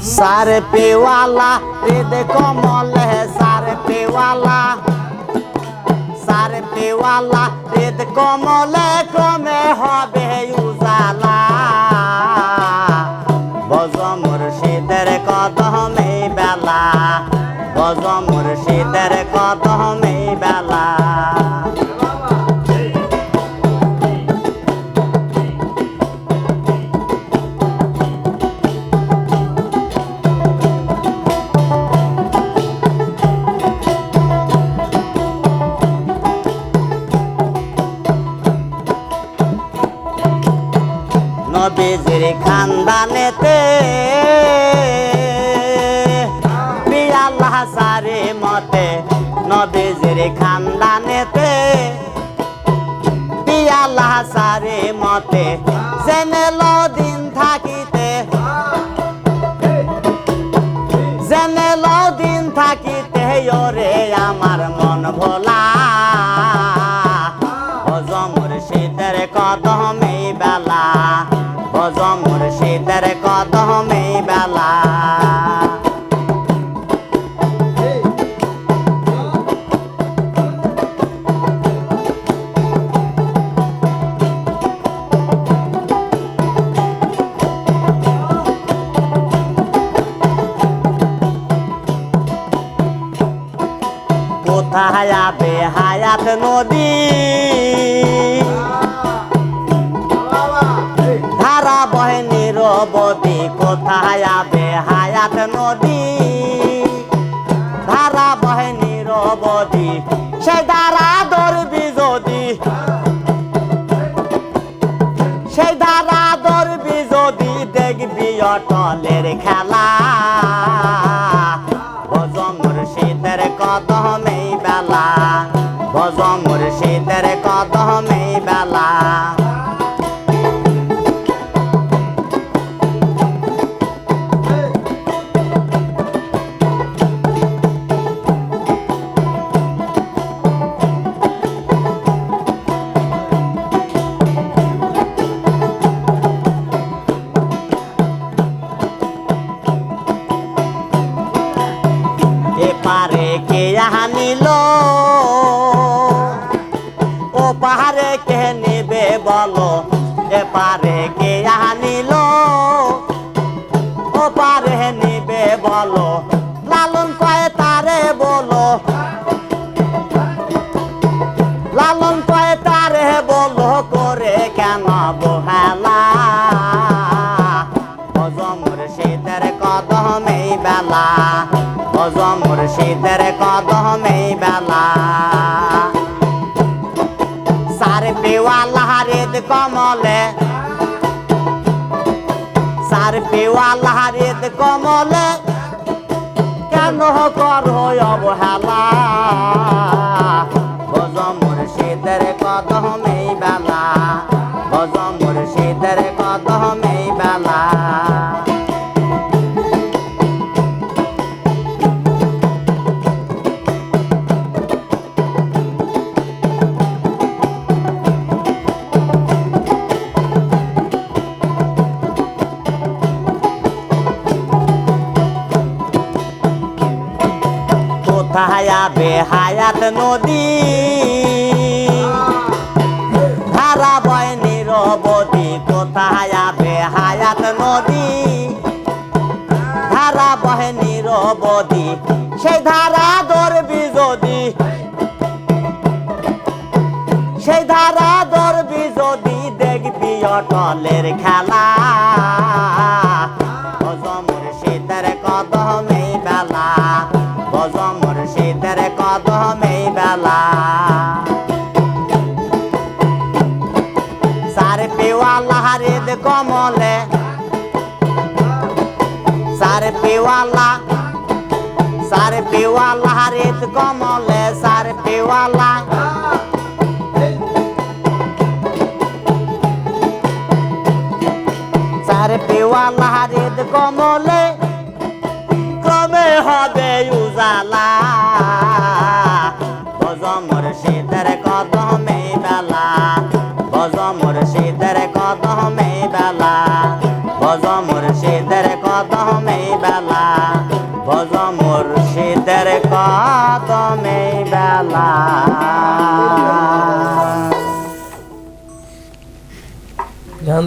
सार पे वाला हृद कमल है सार पे वाला हृद कमल क्रमे हबे उजाला भज मुर्शिদের কদমে বেলা ভজ মুর্শিদের কদমে বেলা নবীজির খানদানেতে প্রিয় আল্লাহ সারে মতে নবীজির খানদানেতে প্রিয় আল্লাহ সারে মতে জেনেল দিন থাকিতে জেনেল দিন থাকিতে ওরে আমার মন ভোলা ভজ মুর্শিদের কদমে বেলা ভজ মুর্শিদের কদমে বেলা কোথায় আবে হায়াত নদী ধারা বহে নিরবধি কোথায় আবে হায়াত নদী ধারা বহে নিরবধি সে ধারা ধরবি যদি সেই ধারা ধরবি যদি দেখবি অটলের খেলা ভজ মুর্শিদের কদমে বেলা ভজ মুর্শিদের কদমে বেলা পারে কে আনিল ও পাহাড়ে কে নেবে বলো এ পারে কে আনিল ও পারে নেবে বলো লালন কয়ে তারে বলো লালন কয়ে তারে বলো করে কেন বহালা ভজ মুর্শিদের কদমে বেলা ভজ মুর্শিদের কদমে বেলা সার পেওয়ালা হৃদ কমলে সার পেওয়ালা হৃদ কমলে কেন করো অবহেলা ভজ মুর্শিদের কদমে বেলা ভজ মুর্শিদের কদমে বেলা কোথায় আবে হায়াত নদী ধারা বয় নিরবধি কোথায় আবে হায়াত নদী ধারা বহে নিরবধি সেই ধারা ধরবি যদি সেই ধারা ধরবি যদি দেখবি অটলের খেলা ভজ মুর্শিদের কদমে বেলা ভজ মুর্শিদের কদমে বেলা সার পেওয়ালা হৃদ কমলে সার পেওয়ালা হৃদ কমলে সার পেওয়ালা সার পেওয়ালা হৃদ কমলে ক্রমে হবে উজালা ভজ মুর্শিদের কদমে বেলা ভজ মুর্শিদের কদমে বেলা ভজ মুর্শিদের মুর্শিদের কদমে বেলা ভজ মুর্শিদের কদমে বেলা গান